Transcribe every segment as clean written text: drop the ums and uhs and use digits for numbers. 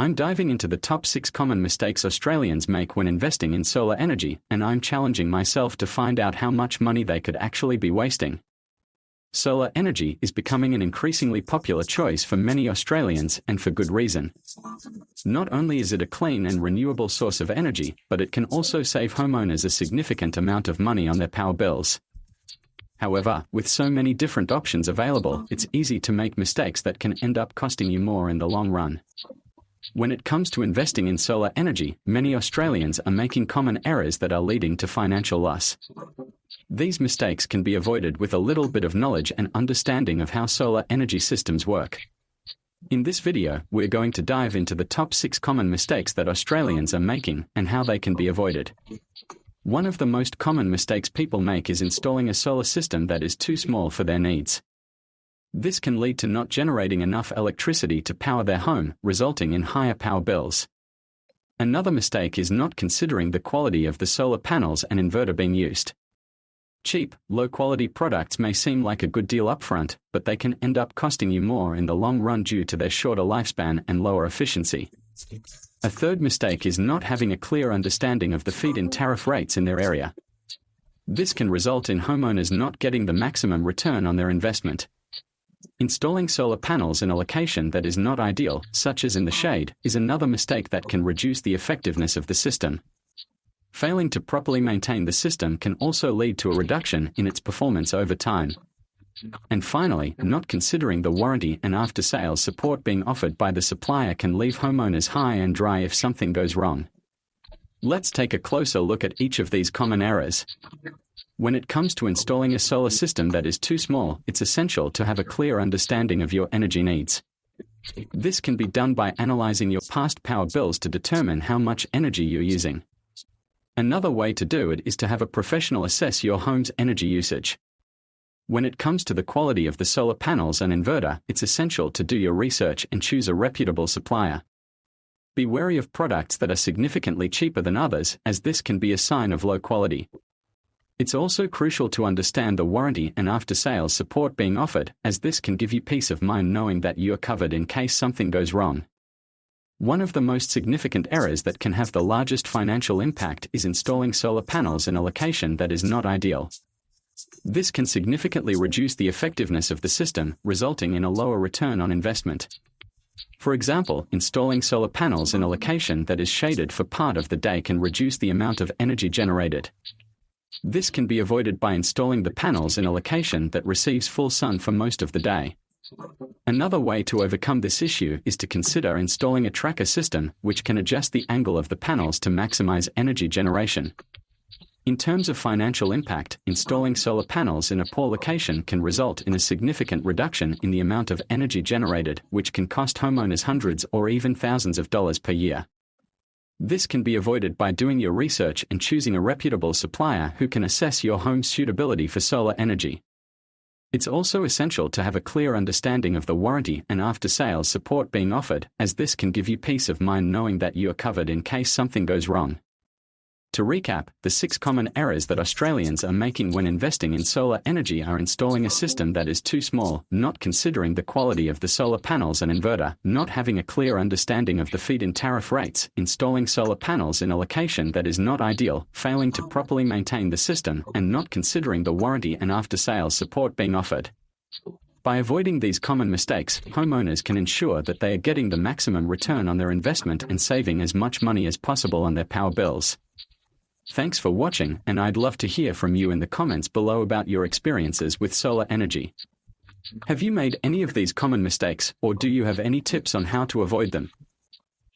I'm diving into the top 6 common mistakes Australians make when investing in solar energy, and I'm challenging myself to find out how much money they could actually be wasting. Solar energy is becoming an increasingly popular choice for many Australians, and for good reason. Not only is it a clean and renewable source of energy, but it can also save homeowners a significant amount of money on their power bills. However, with so many different options available, it's easy to make mistakes that can end up costing you more in the long run. When it comes to investing in solar energy, many Australians are making common errors that are leading to financial loss. These mistakes can be avoided with a little bit of knowledge and understanding of how solar energy systems work. In this video, we're going to dive into the top 6 common mistakes that Australians are making and how they can be avoided. One of the most common mistakes people make is installing a solar system that is too small for their needs. This can lead to not generating enough electricity to power their home, resulting in higher power bills. Another mistake is not considering the quality of the solar panels and inverter being used. Cheap, low-quality products may seem like a good deal upfront, but they can end up costing you more in the long run due to their shorter lifespan and lower efficiency. A third mistake is not having a clear understanding of the feed-in tariff rates in their area. This can result in homeowners not getting the maximum return on their investment. Installing solar panels in a location that is not ideal, such as in the shade, is another mistake that can reduce the effectiveness of the system. Failing to properly maintain the system can also lead to a reduction in its performance over time. And finally, not considering the warranty and after-sales support being offered by the supplier can leave homeowners high and dry if something goes wrong. Let's take a closer look at each of these common errors. When it comes to installing a solar system that is too small, it's essential to have a clear understanding of your energy needs. This can be done by analyzing your past power bills to determine how much energy you're using. Another way to do it is to have a professional assess your home's energy usage. When it comes to the quality of the solar panels and inverter, it's essential to do your research and choose a reputable supplier. Be wary of products that are significantly cheaper than others, as this can be a sign of low quality. It's also crucial to understand the warranty and after-sales support being offered, as this can give you peace of mind knowing that you're covered in case something goes wrong. One of the most significant errors that can have the largest financial impact is installing solar panels in a location that is not ideal. This can significantly reduce the effectiveness of the system, resulting in a lower return on investment. For example, installing solar panels in a location that is shaded for part of the day can reduce the amount of energy generated. This can be avoided by installing the panels in a location that receives full sun for most of the day. Another way to overcome this issue is to consider installing a tracker system, which can adjust the angle of the panels to maximize energy generation. In terms of financial impact, installing solar panels in a poor location can result in a significant reduction in the amount of energy generated, which can cost homeowners hundreds or even thousands of dollars per year. This can be avoided by doing your research and choosing a reputable supplier who can assess your home's suitability for solar energy. It's also essential to have a clear understanding of the warranty and after-sales support being offered, as this can give you peace of mind knowing that you are covered in case something goes wrong. To recap, the 6 common errors that Australians are making when investing in solar energy are installing a system that is too small, not considering the quality of the solar panels and inverter, not having a clear understanding of the feed-in tariff rates, installing solar panels in a location that is not ideal, failing to properly maintain the system, and not considering the warranty and after-sales support being offered. By avoiding these common mistakes, homeowners can ensure that they are getting the maximum return on their investment and saving as much money as possible on their power bills. Thanks for watching, and I'd love to hear from you in the comments below about your experiences with solar energy. Have you made any of these common mistakes, or do you have any tips on how to avoid them?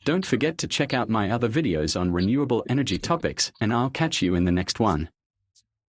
Don't forget to check out my other videos on renewable energy topics, and I'll catch you in the next one.